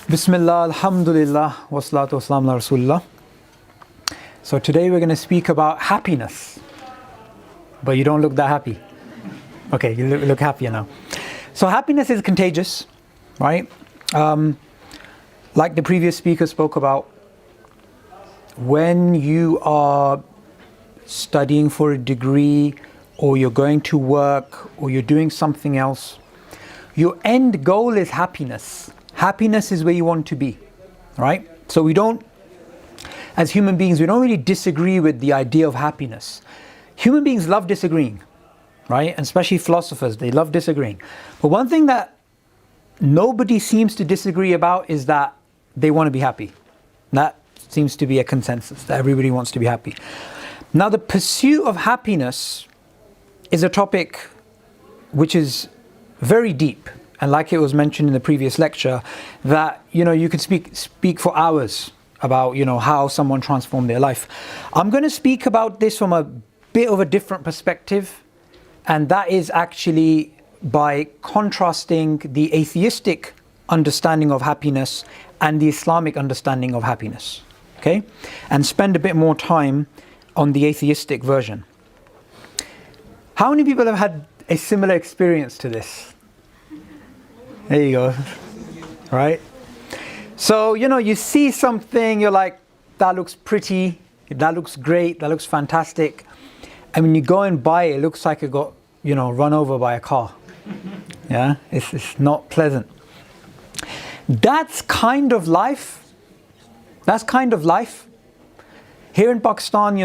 Bismillah, alhamdulillah, wassalatu wassalamu ala rasulullah. So today we're going to speak about happiness. But you don't look that happy. Okay, you look happier now. So happiness is contagious, right? Like the previous speaker spoke about, when you are studying for a degree, or you're going to work, or you're doing something else, your end goal is happiness. Happiness is where you want to be, right? So we don't, as human beings, we don't really disagree with the idea of happiness. Human beings love disagreeing, right? And especially philosophers, they love disagreeing. But one thing that nobody seems to disagree about is that they want to be happy. That seems to be a consensus, that everybody wants to be happy. Now, the pursuit of happiness is a topic which is very deep. And like it was mentioned in the previous lecture, that, you could speak for hours about, how someone transformed their life. I'm going to speak about this from a bit of a different perspective. And that is actually by contrasting the atheistic understanding of happiness and the Islamic understanding of happiness. Okay? And spend a bit more time on the atheistic version. How many people have had a similar experience to this? There you go, right? So, you see something, you're like, that looks pretty, that looks great, that looks fantastic. And when you go and buy it, it looks like it got, run over by a car. Yeah, it's not pleasant. That's kind of life. That's kind of life. Here in Pakistan,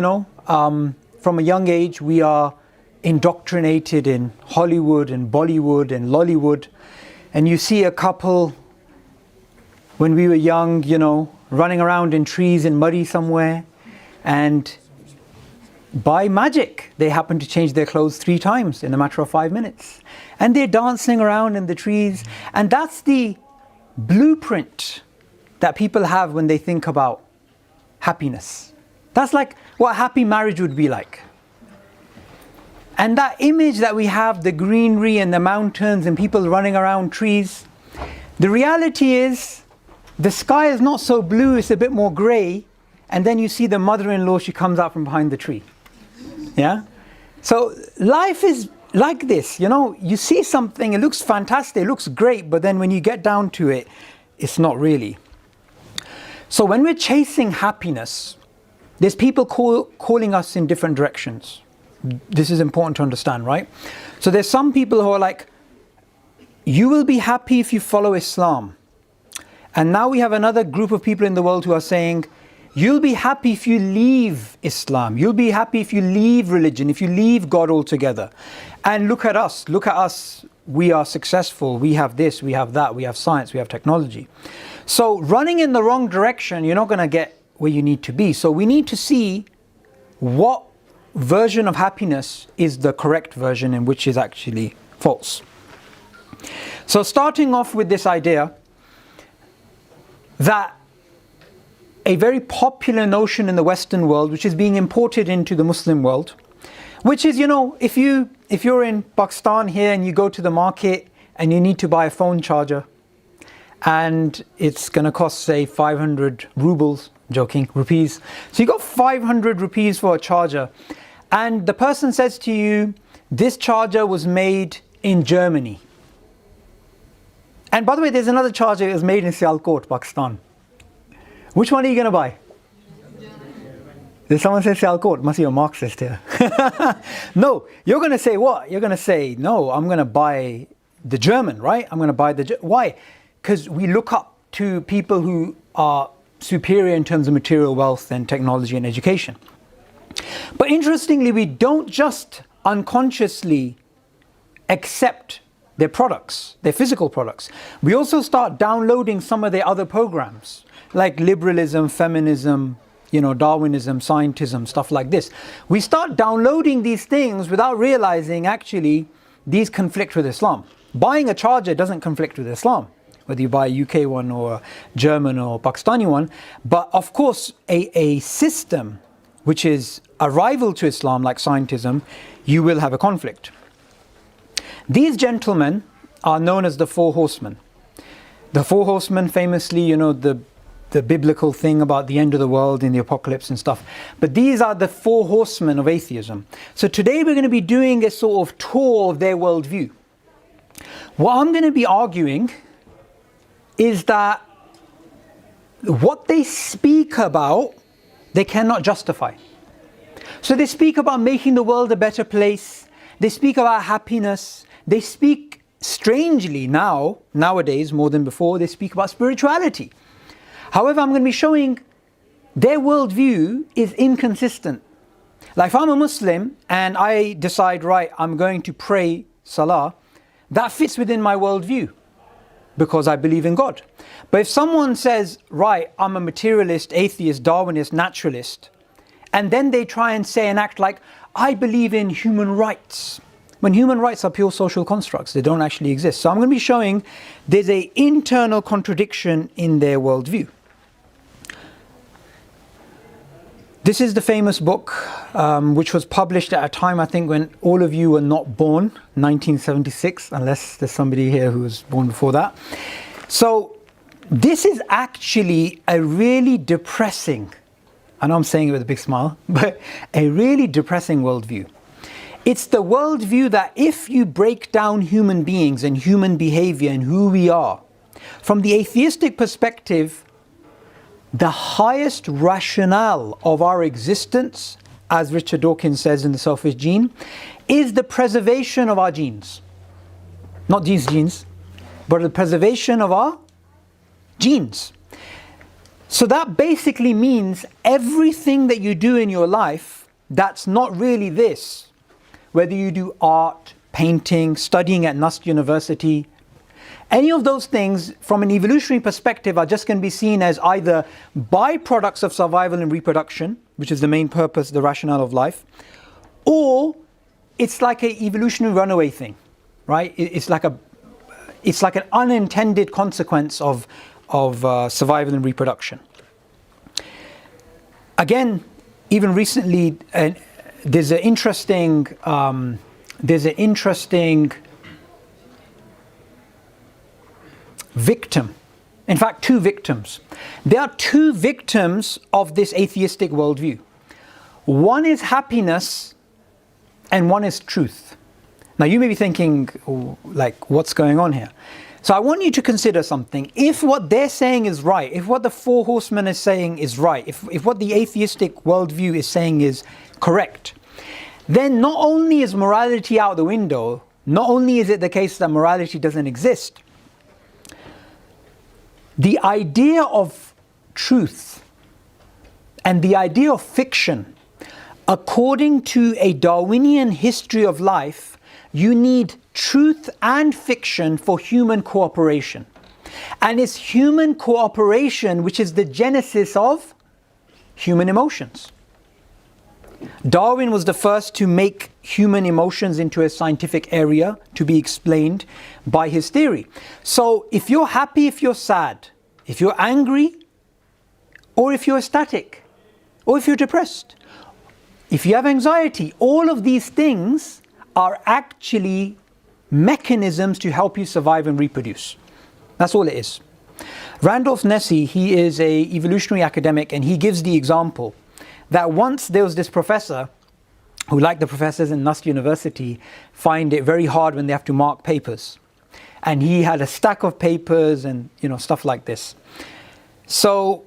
from a young age, we are indoctrinated in Hollywood and Bollywood and Lollywood. And you see a couple, when we were young, running around in trees in muddy somewhere, and by magic, they happen to change their clothes 3 times in a matter of 5 minutes. And they're dancing around in the trees. And that's the blueprint that people have when they think about happiness. That's like what a happy marriage would be like. And that image that we have, the greenery and the mountains and people running around trees, the reality is the sky is not so blue, it's a bit more grey. And then you see the mother-in-law, she comes out from behind the tree. Yeah? So life is like this, you see something, it looks fantastic, it looks great, but then when you get down to it, it's not really. So when we're chasing happiness, there's people calling us in different directions. This is important to understand, right? So there's some people who are like, you will be happy if you follow Islam. And now we have another group of people in the world who are saying, you'll be happy if you leave Islam. You'll be happy if you leave religion, if you leave God altogether. And look at us, we are successful, we have this, we have that, we have science, we have technology. So running in the wrong direction, you're not going to get where you need to be. So we need to see what version of happiness is the correct version and which is actually false. So starting off with this idea that a very popular notion in the Western world, which is being imported into the Muslim world, which is, if you're in Pakistan here and you go to the market and you need to buy a phone charger and it's going to cost, say, 500 rubles, joking, rupees. So you got 500 rupees for a charger. And the person says to you, this charger was made in Germany. And by the way, there's another charger that was made in Sialkot, Pakistan. Which one are you going to buy? Did someone say Sialkot? Must be a Marxist here. No, you're going to say what? You're going to say, no, I'm going to buy the German, right? I'm going to buy the... Why? Because we look up to people who are superior in terms of material wealth and technology and education. But interestingly, we don't just unconsciously accept their products, their physical products. We also start downloading some of their other programs, like liberalism, feminism, Darwinism, scientism, stuff like this. We start downloading these things without realizing actually these conflict with Islam. Buying a charger doesn't conflict with Islam, whether you buy a UK one or a German or Pakistani one. But of course, a system which is a rival to Islam, like scientism, you will have a conflict. These gentlemen are known as the Four Horsemen. The four horsemen, famously, the biblical thing about the end of the world in the apocalypse and stuff. But these are the four horsemen of atheism. So today we're going to be doing a sort of tour of their worldview. What I'm going to be arguing is that what they speak about, they cannot justify. So they speak about making the world a better place. They speak about happiness. They speak, strangely nowadays, more than before, they speak about spirituality. However, I'm going to be showing their worldview is inconsistent. Like if I'm a Muslim and I decide, right, I'm going to pray Salah, that fits within my worldview because I believe in God. But if someone says, right, I'm a materialist, atheist, Darwinist, naturalist, and then they try and say and act like, I believe in human rights, when human rights are pure social constructs, they don't actually exist. So I'm going to be showing there's an internal contradiction in their worldview. This is the famous book, which was published at a time, I think, when all of you were not born, 1976, unless there's somebody here who was born before that. So this is actually a really depressing, I know I'm saying it with a big smile, but a really depressing worldview. It's the worldview that if you break down human beings and human behavior and who we are, from the atheistic perspective, the highest rationale of our existence, as Richard Dawkins says in The Selfish Gene, is the preservation of our genes. Not genes, but the preservation of our genes. So that basically means everything that you do in your life that's not really this, whether you do art, painting, studying at Nust University, any of those things from an evolutionary perspective are just going to be seen as either byproducts of survival and reproduction, which is the main purpose, the rationale of life, or it's like an evolutionary runaway thing, right? It's like an unintended consequence of survival and reproduction. Again, even recently, there's an interesting victim. In fact, two victims. There are two victims of this atheistic worldview. One is happiness and one is truth. Now you may be thinking, oh, like, what's going on here? So I want you to consider something. If what they're saying is right, if what the four horsemen is saying is right, if what the atheistic worldview is saying is correct, then not only is morality out the window, not only is it the case that morality doesn't exist, the idea of truth and the idea of fiction, according to a Darwinian history of life, you need truth and fiction for human cooperation. And it's human cooperation which is the genesis of human emotions. Darwin was the first to make human emotions into a scientific area to be explained by his theory. So if you're happy, if you're sad, if you're angry, or if you're ecstatic, or if you're depressed, if you have anxiety, all of these things are actually mechanisms to help you survive and reproduce. That's all it is. Randolph Nesse, he is an evolutionary academic, and he gives the example that once there was this professor who, like the professors in Nust University, find it very hard when they have to mark papers. And he had a stack of papers and stuff like this. So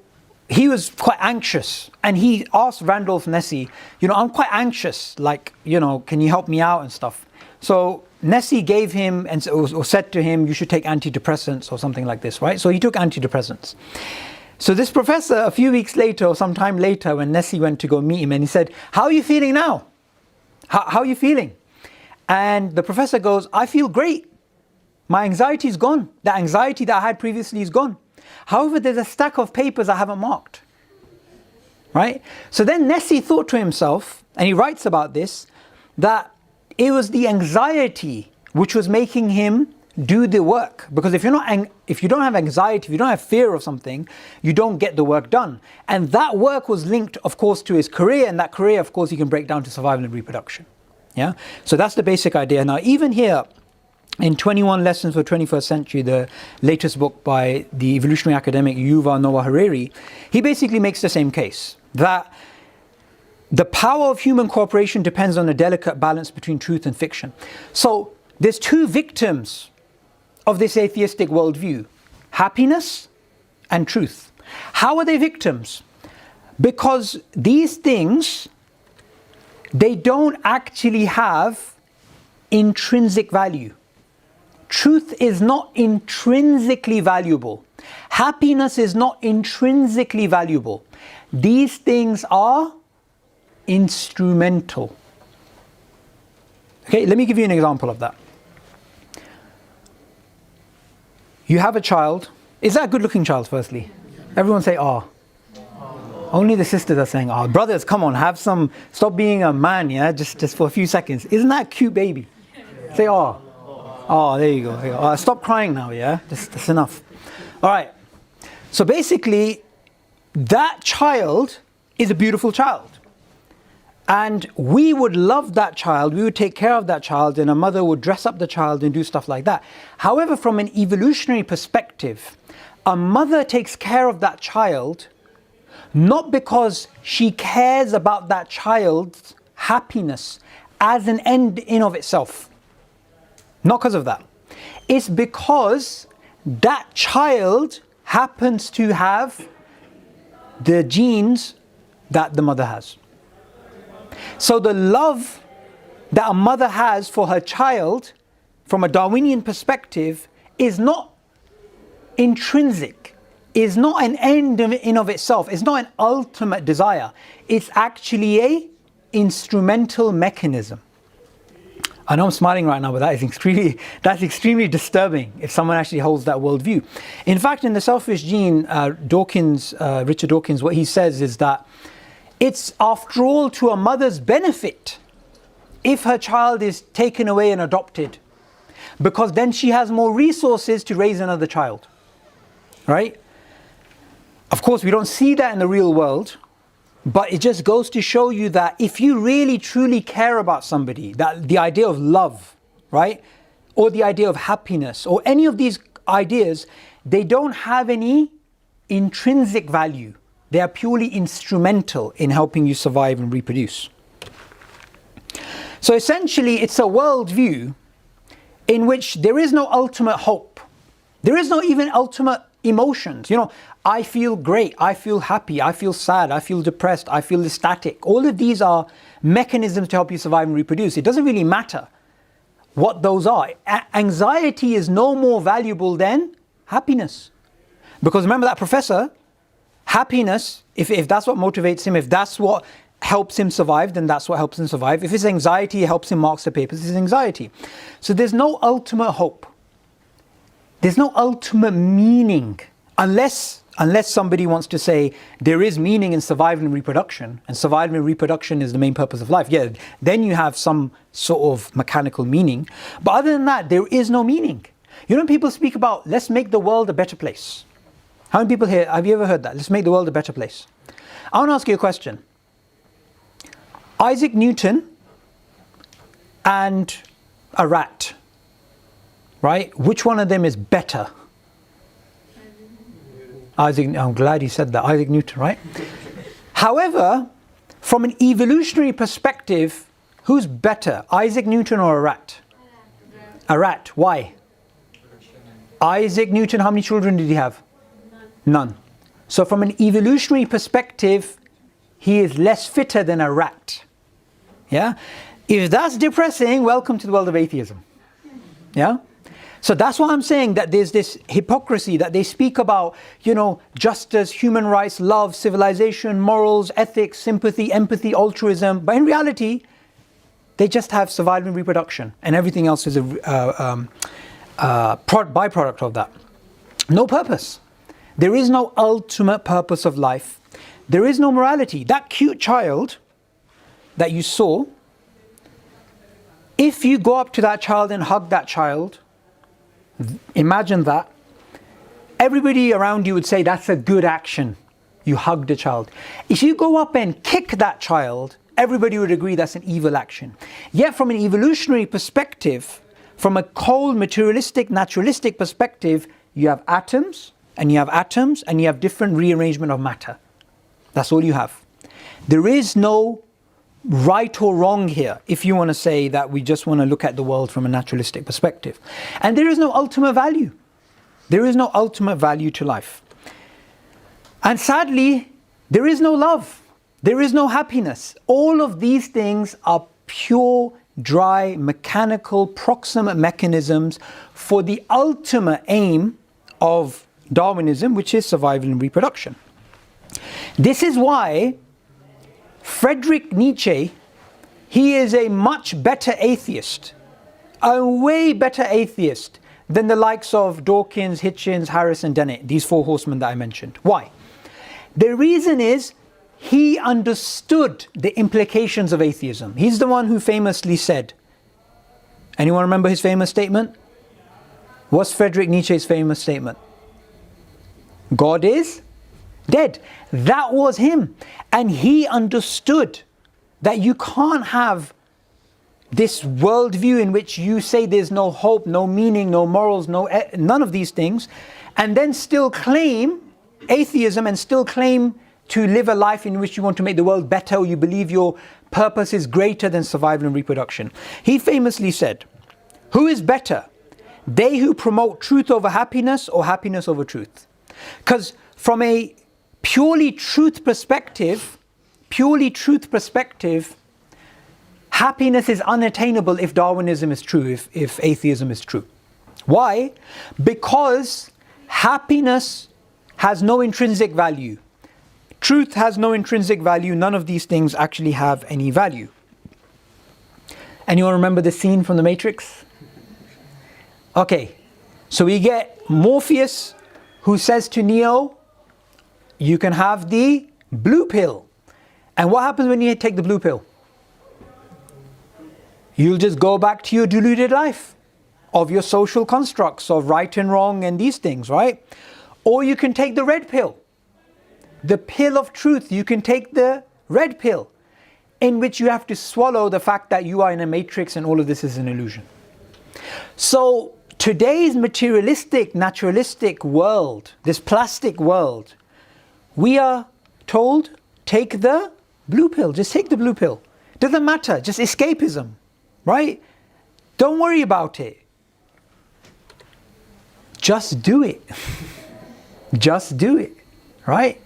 he was quite anxious, and he asked Randolph Nesse, I'm quite anxious, like, can you help me out and stuff? So Nesse gave him or said to him, you should take antidepressants or something like this, right? So he took antidepressants. So this professor, a few weeks later or some time later, when Nesse went to go meet him, and he said, how are you feeling now? How are you feeling? And the professor goes, I feel great. My anxiety is gone. The anxiety that I had previously is gone. However, there's a stack of papers I haven't marked. Right? So then Nesse thought to himself, and he writes about this, that it was the anxiety which was making him do the work. Because if you don't have anxiety, if you don't have fear of something, you don't get the work done. And that work was linked, of course, to his career, and that career, of course, you can break down to survival and reproduction. Yeah? So that's the basic idea. Now, even here, In 21 Lessons for the 21st Century, the latest book by the evolutionary academic Yuval Noah Harari, he basically makes the same case, that the power of human cooperation depends on a delicate balance between truth and fiction. So there's two victims of this atheistic worldview: happiness and truth. How are they victims? Because these things, they don't actually have intrinsic value. Truth is not intrinsically valuable. Happiness is not intrinsically valuable. These things are instrumental. Okay, let me give you an example of that. You have a child. Is that a good-looking child, firstly? Everyone say, ah. Only the sisters are saying, ah. Brothers, come on, have some, stop being a man, yeah? Just for a few seconds. Isn't that a cute baby? Say, ah. Oh, there you go. Stop crying now, yeah? That's enough. All right. So basically, that child is a beautiful child. And we would love that child, we would take care of that child, and a mother would dress up the child and do stuff like that. However, from an evolutionary perspective, a mother takes care of that child not because she cares about that child's happiness as an end in of itself. Not because of that. It's because that child happens to have the genes that the mother has. So the love that a mother has for her child, from a Darwinian perspective, is not intrinsic, is not an end in of itself, it's not an ultimate desire. It's actually a instrumental mechanism. I know I'm smiling right now, but that's extremely disturbing if someone actually holds that worldview. In fact, in The Selfish Gene, Richard Dawkins, what he says is that it's after all to a mother's benefit if her child is taken away and adopted, because then she has more resources to raise another child, right? Of course, we don't see that in the real world, but it just goes to show you that if you really truly care about somebody, that the idea of love, right? Or the idea of happiness, or any of these ideas, they don't have any intrinsic value. They are purely instrumental in helping you survive and reproduce. So essentially, it's a worldview in which there is no ultimate hope. There is no even ultimate emotions. You know, I feel great, I feel happy, I feel sad, I feel depressed, I feel ecstatic. All of these are mechanisms to help you survive and reproduce. It doesn't really matter what those are. Anxiety is no more valuable than happiness. Because remember that professor, happiness, if that's what motivates him, if that's what helps him survive, then that's what helps him survive. If his anxiety helps him mark the papers, it's anxiety. So there's no ultimate hope. There's no ultimate meaning, unless somebody wants to say there is meaning in survival and reproduction, and survival and reproduction is the main purpose of life. Yeah, then you have some sort of mechanical meaning. But other than that, there is no meaning. You know, when people speak about, let's make the world a better place. How many people here, have you ever heard that? Let's make the world a better place. I want to ask you a question. Isaac Newton and a rat, right? Which one of them is better? Isaac, I'm glad you said that, Isaac Newton, right? However, from an evolutionary perspective, who's better, Isaac Newton or a rat? A rat. Why? Isaac Newton, how many children did he have? None. So from an evolutionary perspective, he is less fitter than a rat. Yeah? If that's depressing, welcome to the world of atheism. Yeah? So that's why I'm saying that there's this hypocrisy that they speak about, you know, justice, human rights, love, civilization, morals, ethics, sympathy, empathy, altruism. But in reality, they just have survival and reproduction, and everything else is a byproduct of that. No purpose. There is no ultimate purpose of life. There is no morality. That cute child that you saw, if you go up to that child and hug that child, imagine that. Everybody around you would say that's a good action. You hugged a child. If you go up and kick that child, everybody would agree that's an evil action. Yet from an evolutionary perspective, from a cold, materialistic, naturalistic perspective, you have atoms, and you have atoms, and you have different rearrangement of matter. That's all you have. There is no right or wrong here, if you want to say that we just want to look at the world from a naturalistic perspective. And there is no ultimate value. There is no ultimate value to life. And sadly, there is no love. There is no happiness. All of these things are pure, dry, mechanical, proximate mechanisms for the ultimate aim of Darwinism, which is survival and reproduction. This is why Friedrich Nietzsche, he is a much better atheist, a way better atheist than the likes of Dawkins, Hitchens, Harris and Dennett, these four horsemen that I mentioned. Why? The reason is he understood the implications of atheism. He's the one who famously said, anyone remember his famous statement? What's Friedrich Nietzsche's famous statement? God is dead. That was him. And he understood that you can't have this worldview in which you say there's no hope, no meaning, no morals, none of these things, and then still claim atheism and still claim to live a life in which you want to make the world better, or you believe your purpose is greater than survival and reproduction. He famously said, who is better, they who promote truth over happiness or happiness over truth? Because from a purely truth perspective, happiness is unattainable if Darwinism is true, if atheism is true. Why? Because happiness has no intrinsic value. Truth has no intrinsic value. None of these things actually have any value. Anyone remember the scene from The Matrix? Okay, so we get Morpheus who says to Neo, you can have the blue pill. And what happens when you take the blue pill? You'll just go back to your deluded life of your social constructs of right and wrong and these things, right? Or you can take the red pill, the pill of truth. You can take the red pill, in which you have to swallow the fact that you are in a matrix and all of this is an illusion. So today's materialistic, naturalistic world, this plastic world, we are told, take the blue pill, just take the blue pill. Doesn't matter, just escapism, right? Don't worry about it. Just do it. Just do it, right?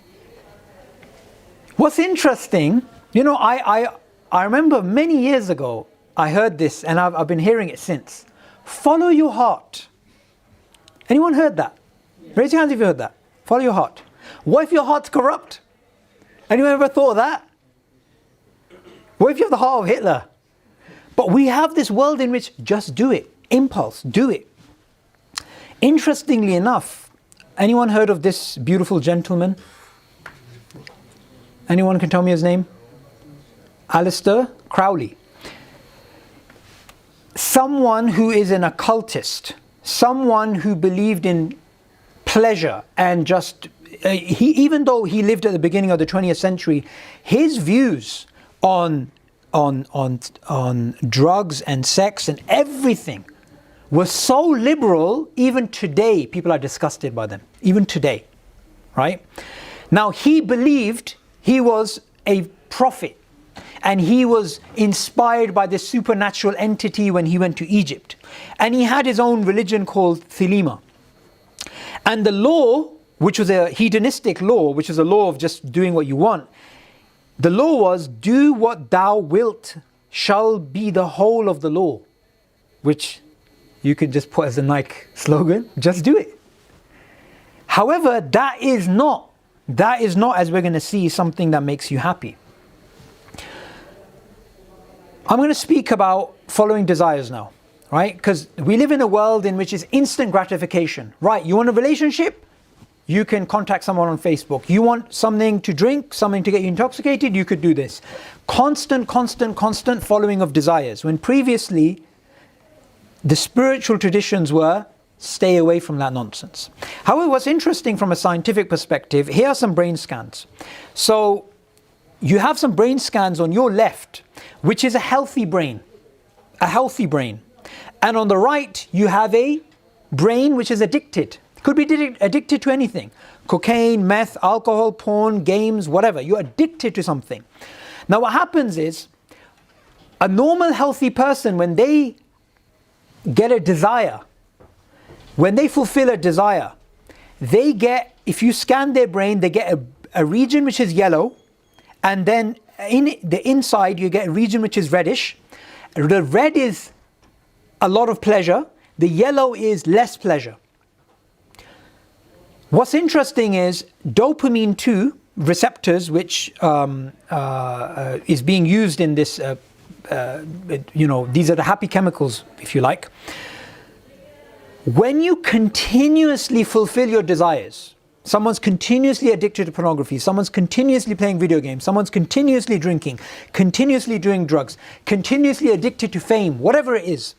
What's interesting, you know, I remember many years ago, I heard this and I've been hearing it since. Follow your heart. Anyone heard that? Raise your hands if you heard that. Follow your heart. What if your heart's corrupt? Anyone ever thought of that? What if you have the heart of Hitler? But we have this world in which just do it. Impulse, do it. Interestingly enough, anyone heard of this beautiful gentleman? Anyone can tell me his name? Aleister Crowley. Someone who is an occultist, someone who believed in pleasure and just, even though he lived at the beginning of the 20th century, his views on drugs and sex and everything were so liberal, even today people are disgusted by them, even today, right? Now he believed he was a prophet and he was inspired by this supernatural entity when he went to Egypt, and he had his own religion called Thelema. And the law, which was a hedonistic law, which is a law of just doing what you want, the law was, do what thou wilt shall be the whole of the law, which you could just put as a Nike slogan, just do it. However, that is not, as we're going to see, something that makes you happy. I'm going to speak about following desires now, right? Because we live in a world in which is instant gratification, right? You want a relationship? You can contact someone on Facebook. You want something to drink, something to get you intoxicated? You could do this. Constant following of desires. When previously, the spiritual traditions were, stay away from that nonsense. However, what's interesting from a scientific perspective, here are some brain scans. So you have some brain scans on your left, which is a healthy brain. And on the right, you have a brain which is addicted. Could be addicted to anything. Cocaine, meth, alcohol, porn, games, whatever. You're addicted to something. Now what happens is, a normal healthy person, when they get a desire, when they fulfill a desire, they get, if you scan their brain, they get a region which is yellow, and then in the inside you get a region which is reddish. The red is a lot of pleasure, the yellow is less pleasure. What's interesting is dopamine 2 receptors, which is being used in this, these are the happy chemicals, if you like. When you continuously fulfill your desires, someone's continuously addicted to pornography, someone's continuously playing video games, someone's continuously drinking, continuously doing drugs, continuously addicted to fame, whatever it is,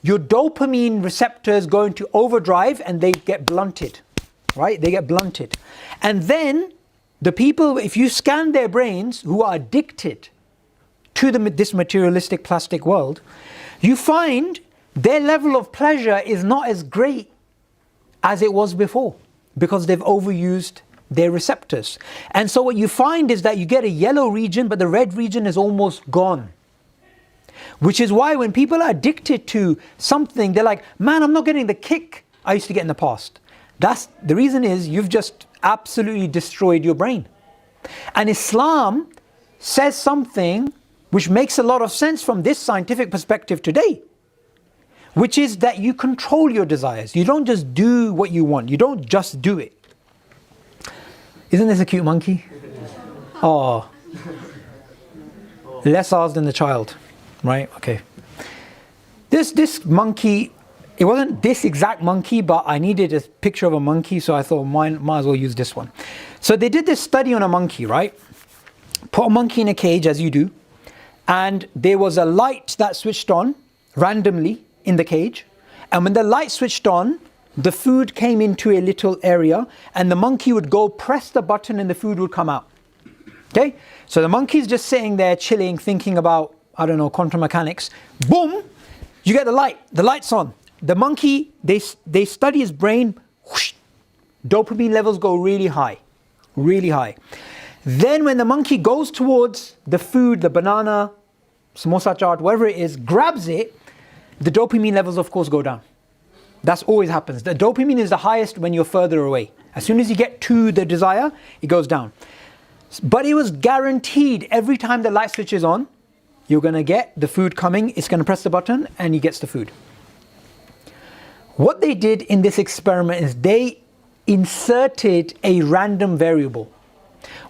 your dopamine receptors go into overdrive and they get blunted, right? They get blunted. And then the people, if you scan their brains who are addicted to this materialistic plastic world, you find their level of pleasure is not as great as it was before, because they've overused their receptors. And so what you find is that you get a yellow region, but the red region is almost gone. Which is why when people are addicted to something, they're like, man, I'm not getting the kick I used to get in the past. The reason is you've just absolutely destroyed your brain. And Islam says something which makes a lot of sense from this scientific perspective today, which is that you control your desires. You don't just do what you want. You don't just do it. Isn't this a cute monkey? Oh, less ours than the child, right? Okay. This monkey, it wasn't this exact monkey, but I needed a picture of a monkey, so I thought might as well use this one. So they did this study on a monkey, right? Put a monkey in a cage, as you do, and there was a light that switched on randomly in the cage, and when the light switched on, the food came into a little area, and the monkey would go press the button and the food would come out. Okay, so the monkey's just sitting there chilling, thinking about, I don't know, quantum mechanics. Boom, you get the light's on. The monkey, they study his brain, whoosh, dopamine levels go really high. Then when the monkey goes towards the food, the banana, samosa chaat, whatever it is, grabs it, the dopamine levels of course go down. That's always happens. The dopamine is the highest when you're further away. As soon as you get to the desire, it goes down. But it was guaranteed every time the light switches on, you're going to get the food coming, it's going to press the button and he gets the food. What they did in this experiment is they inserted a random variable.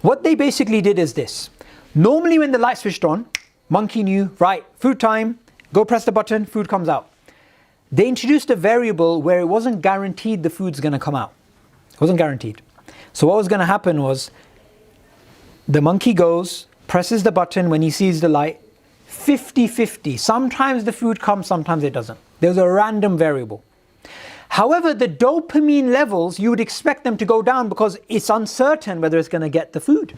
What they basically did is this. Normally when the light switched on, monkey knew, right, food time, go press the button, food comes out. They introduced a variable where it wasn't guaranteed the food's going to come out. It wasn't guaranteed. So what was going to happen was, the monkey goes, presses the button when he sees the light, 50-50. Sometimes the food comes, sometimes it doesn't. There's a random variable. However, the dopamine levels, you would expect them to go down because it's uncertain whether it's going to get the food.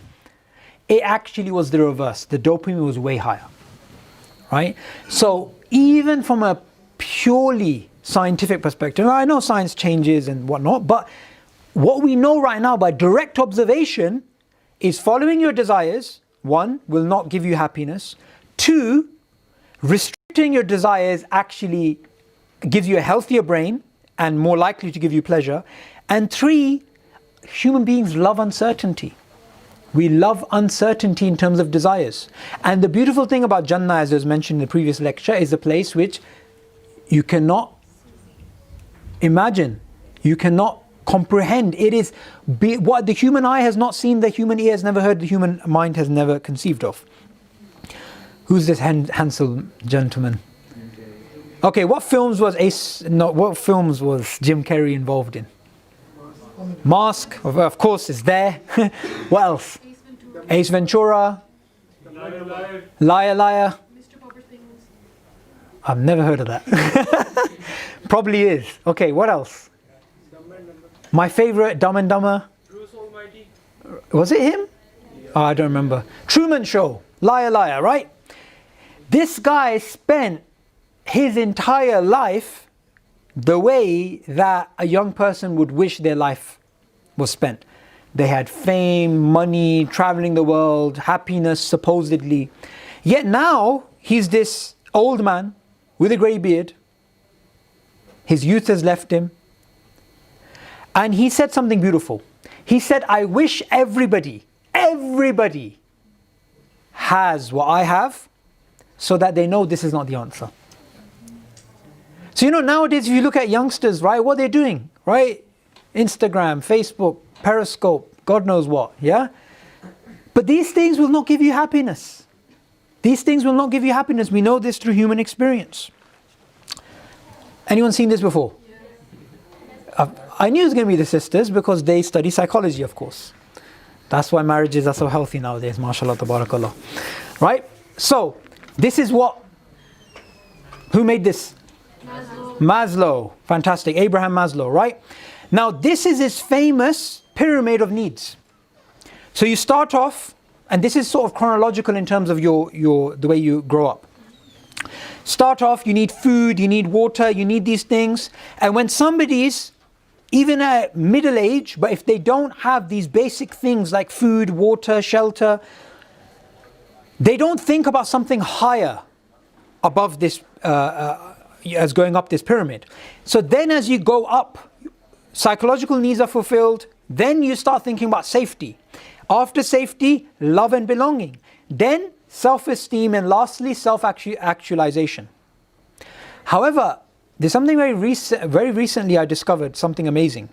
It actually was the reverse. The dopamine was way higher. Right? So even from a purely scientific perspective, I know science changes and whatnot, but what we know right now by direct observation is following your desires, 1, will not give you happiness. 2, restricting your desires actually gives you a healthier brain and more likely to give you pleasure. And 3, human beings love uncertainty. We love uncertainty in terms of desires. And the beautiful thing about Jannah, as was mentioned in the previous lecture, is a place which you cannot imagine, you cannot comprehend. It is what the human eye has not seen, the human ear has never heard, the human mind has never conceived of. Who's this handsome gentleman? Okay, what films was Jim Carrey involved in? Mask, of course, is there. What else? Ace Ventura. Liar, liar. I've never heard of that. Probably is. Okay, what else? My favorite, Dumb and Dumber. Was it him? Oh, I don't remember. Truman Show. Liar, liar, right? This guy spent his entire life the way that a young person would wish their life was spent. They had fame, money, traveling the world, happiness supposedly. Yet now he's this old man with a grey beard. His youth has left him. And he said something beautiful. He said, I wish everybody has what I have, so that they know this is not the answer. So nowadays if you look at youngsters, right, what they're doing, right? Instagram, Facebook, Periscope, God knows what, yeah? But these things will not give you happiness. These things will not give you happiness. We know this through human experience. Anyone seen this before? I knew it was going to be the sisters because they study psychology, of course. That's why marriages are so healthy nowadays, mashallah, tabarakallah. Right? So, this is what? Who made this? Maslow. Fantastic. Abraham Maslow, right? Now, this is his famous pyramid of needs. So you start off, and this is sort of chronological in terms of the way you grow up. Start off, you need food, you need water, you need these things. And when somebody's even at middle age, but if they don't have these basic things like food, water, shelter, they don't think about something higher above this, as going up this pyramid. So then as you go up, psychological needs are fulfilled, then you start thinking about safety. After safety, love and belonging. Then self-esteem, and lastly, self-actualization. However, there's something very recently I discovered, something amazing.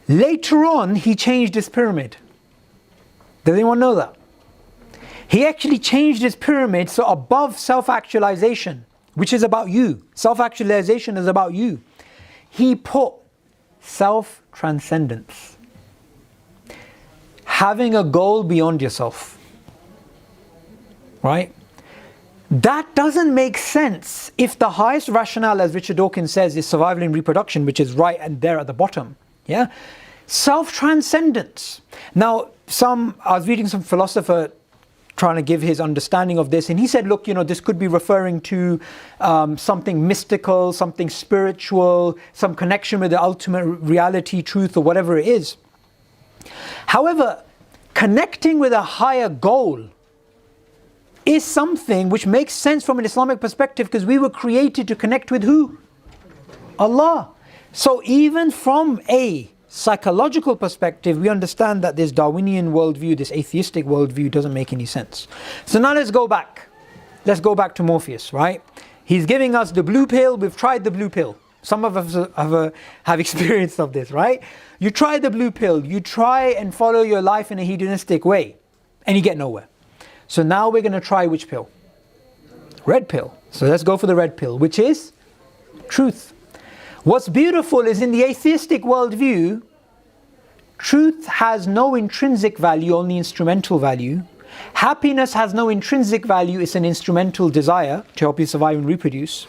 Later on, he changed his pyramid. Does anyone know that? He actually changed his pyramid, so above self-actualization, which is about you, self-actualization is about you, he put self-transcendence. Having a goal beyond yourself. Right? That doesn't make sense if the highest rationale, as Richard Dawkins says, is survival and reproduction, which is right and there at the bottom. Yeah? Self-transcendence. Now, I was reading some philosopher trying to give his understanding of this, and he said, look, this could be referring to something mystical, something spiritual, some connection with the ultimate reality, truth, or whatever it is. However, connecting with a higher goal is something which makes sense from an Islamic perspective, because we were created to connect with who? Allah. So even from a psychological perspective, we understand that this Darwinian worldview, this atheistic worldview, doesn't make any sense. So now let's go back. Let's go back to Morpheus, right? He's giving us the blue pill. We've tried the blue pill. Some of us have experience of this, right? You try the blue pill. You try and follow your life in a hedonistic way, and you get nowhere. So now we're going to try which pill? Red pill. So let's go for the red pill, which is truth. What's beautiful is in the atheistic worldview, truth has no intrinsic value, only instrumental value. Happiness has no intrinsic value, it's an instrumental desire to help you survive and reproduce.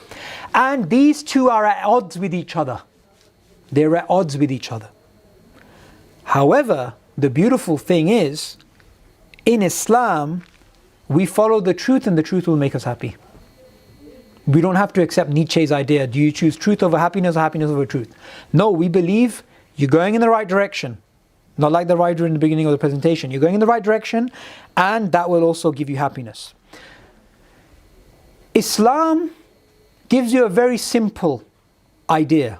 And these two are at odds with each other. They're at odds with each other. However, the beautiful thing is, in Islam, we follow the truth and the truth will make us happy. We don't have to accept Nietzsche's idea, do you choose truth over happiness or happiness over truth? No, we believe you're going in the right direction. Not like the rider in the beginning of the presentation. You're going in the right direction, and that will also give you happiness. Islam gives you a very simple idea.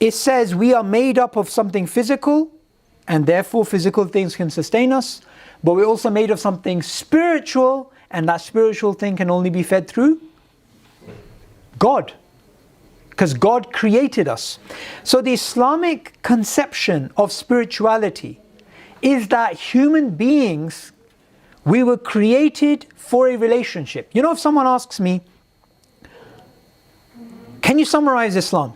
It says we are made up of something physical, and therefore physical things can sustain us, but we're also made of something spiritual, and that spiritual thing can only be fed through God. Because God created us. So the Islamic conception of spirituality is that human beings, we were created for a relationship. If someone asks me, can you summarize Islam?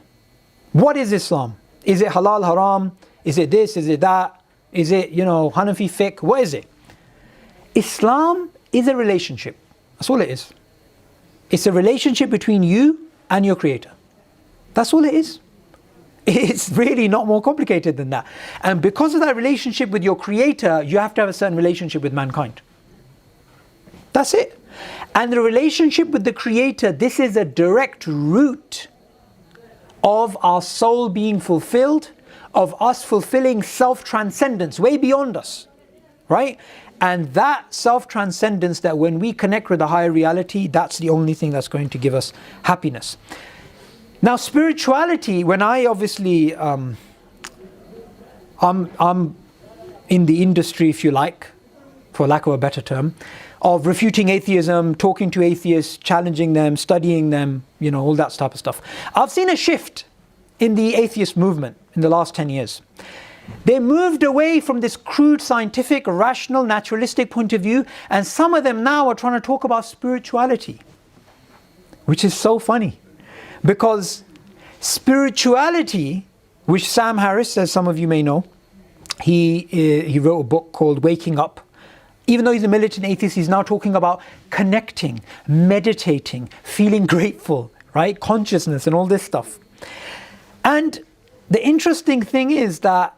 What is Islam? Is it halal, haram? Is it this? Is it that? Is it, Hanafi fiqh? What is it? Islam is a relationship. That's all it is. It's a relationship between you and your Creator. That's all it is. It's really not more complicated than that. And because of that relationship with your Creator, you have to have a certain relationship with mankind. That's it. And the relationship with the Creator, this is a direct root of our soul being fulfilled, of us fulfilling self-transcendence, way beyond us, right? And that self-transcendence, that when we connect with the higher reality, that's the only thing that's going to give us happiness. Now, spirituality, when I obviously, I'm in the industry, if you like, for lack of a better term, of refuting atheism, talking to atheists, challenging them, studying them, you know, all that type of stuff. I've seen a shift in the atheist movement in the last 10 years. They moved away from this crude, scientific, rational, naturalistic point of view, and some of them now are trying to talk about spirituality, which is so funny. Because spirituality, which Sam Harris, as some of you may know, he wrote a book called Waking Up. Even though he's a militant atheist, he's now talking about connecting, meditating, feeling grateful, right? Consciousness and all this stuff. And the interesting thing is that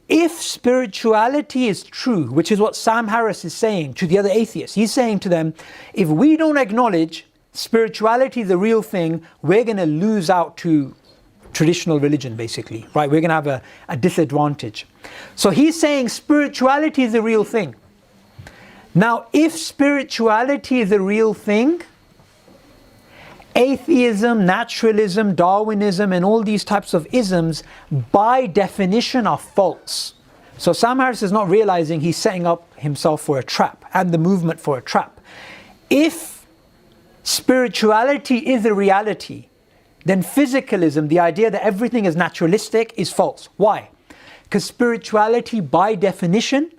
if spirituality is true, which is what Sam Harris is saying to the other atheists, he's saying to them, if we don't acknowledge spirituality is the real thing, we're going to lose out to traditional religion, basically, right? We're going to have a disadvantage. So he's saying spirituality is the real thing. Now, if spirituality is the real thing, atheism, naturalism, Darwinism, and all these types of isms, by definition, are false. So Sam Harris is not realizing he's setting up himself for a trap, and the movement for a trap. If spirituality is a reality, then physicalism, the idea that everything is naturalistic, is false. Why? Because spirituality, by definition,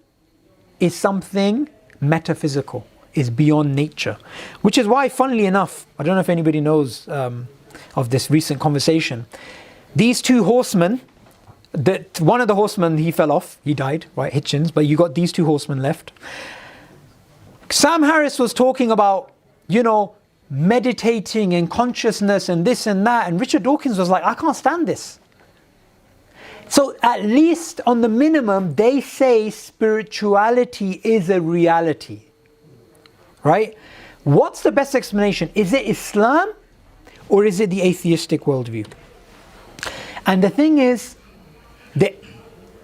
is something metaphysical, is beyond nature. Which is why, funnily enough, I don't know if anybody knows of this recent conversation. These two horsemen, one of the horsemen, he fell off, he died, right, Hitchens, but you got these two horsemen left. Sam Harris was talking about, you know, meditating and consciousness and this and that, and Richard Dawkins was like, I can't stand this. So at least on the minimum, they say spirituality is a reality, right? What's the best explanation? Is it Islam or is it the atheistic worldview? And the thing is, the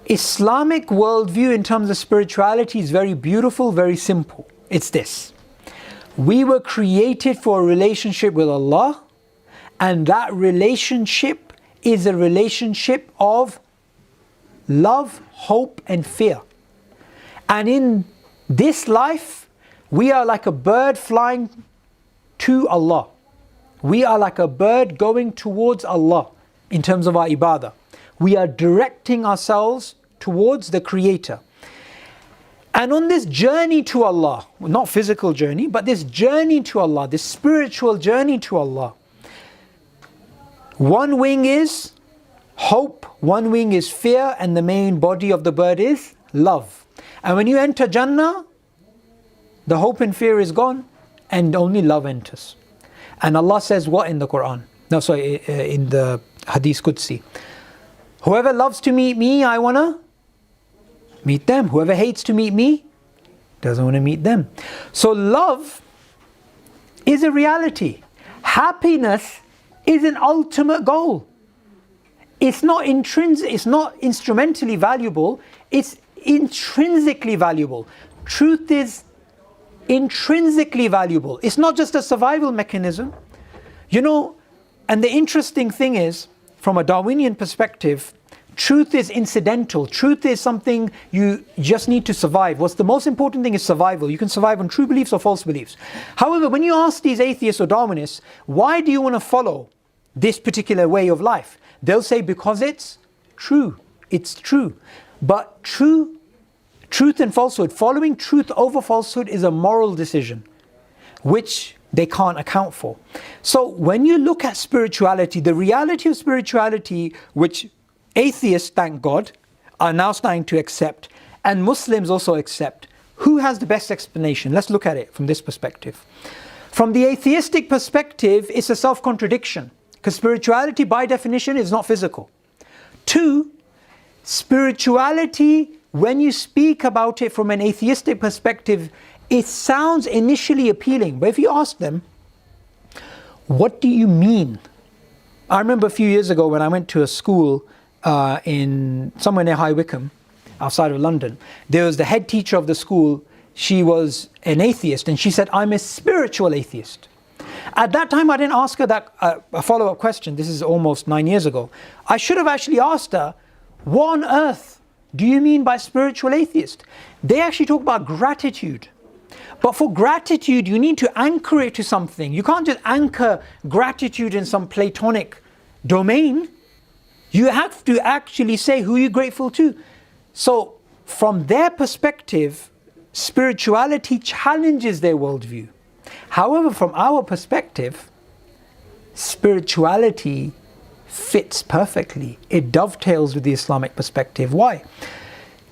Islamic worldview in terms of spirituality is very beautiful, very simple. It's this: we were created for a relationship with Allah, and that relationship is a relationship of love, hope, and fear. And in this life, we are like a bird flying to Allah. We are like a bird going towards Allah in terms of our ibadah. We are directing ourselves towards the Creator. And on this journey to Allah, well, not physical journey, but this journey to Allah, this spiritual journey to Allah, one wing is hope, one wing is fear, and the main body of the bird is love. And when you enter Jannah, the hope and fear is gone, and only love enters. And Allah says what in the Qur'an? No, sorry, in the Hadith Qudsi. Whoever loves to meet me, I want to meet them. Whoever hates to meet me, doesn't want to meet them. So love is a reality. Happiness is an ultimate goal. It's not intrinsic, it's not instrumentally valuable, it's intrinsically valuable. Truth is intrinsically valuable. It's not just a survival mechanism. You know, and the interesting thing is, from a Darwinian perspective, truth is incidental. Truth is something you just need to survive. What's the most important thing is survival. You can survive on true beliefs or false beliefs. However, when you ask these atheists or Darwinists, why do you want to follow this particular way of life? They'll say, because it's true. It's true. But truth and falsehood, following truth over falsehood, is a moral decision, which they can't account for. So when you look at spirituality, the reality of spirituality, which atheists, thank God, are now starting to accept, and Muslims also accept, who has the best explanation? Let's look at it from this perspective. From the atheistic perspective, it's a self-contradiction, because spirituality by definition is not physical. 2, spirituality, when you speak about it from an atheistic perspective, it sounds initially appealing, but if you ask them, what do you mean? I remember a few years ago when I went to a school in somewhere near High Wycombe, outside of London. There was the head teacher of the school. She was an atheist, and she said, I'm a spiritual atheist. At that time, I didn't ask her that a follow-up question. This is almost 9 years ago. I should have actually asked her, what on earth do you mean by spiritual atheist? They actually talk about gratitude. But for gratitude, you need to anchor it to something. You can't just anchor gratitude in some Platonic domain. You have to actually say who you're grateful to. So from their perspective, spirituality challenges their worldview. However, from our perspective, spirituality fits perfectly. It dovetails with the Islamic perspective. Why?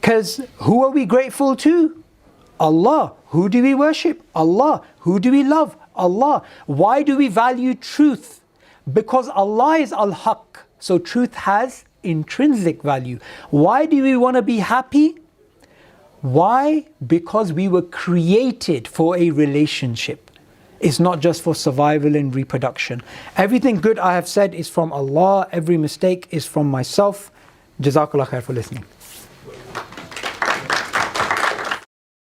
Because who are we grateful to? Allah. Who do we worship? Allah. Who do we love? Allah. Why do we value truth? Because Allah is Al-Haq. So truth has intrinsic value. Why do we want to be happy? Why? Because we were created for a relationship. It's not just for survival and reproduction. Everything good I have said is from Allah. Every mistake is from myself. Jazakallah khair for listening.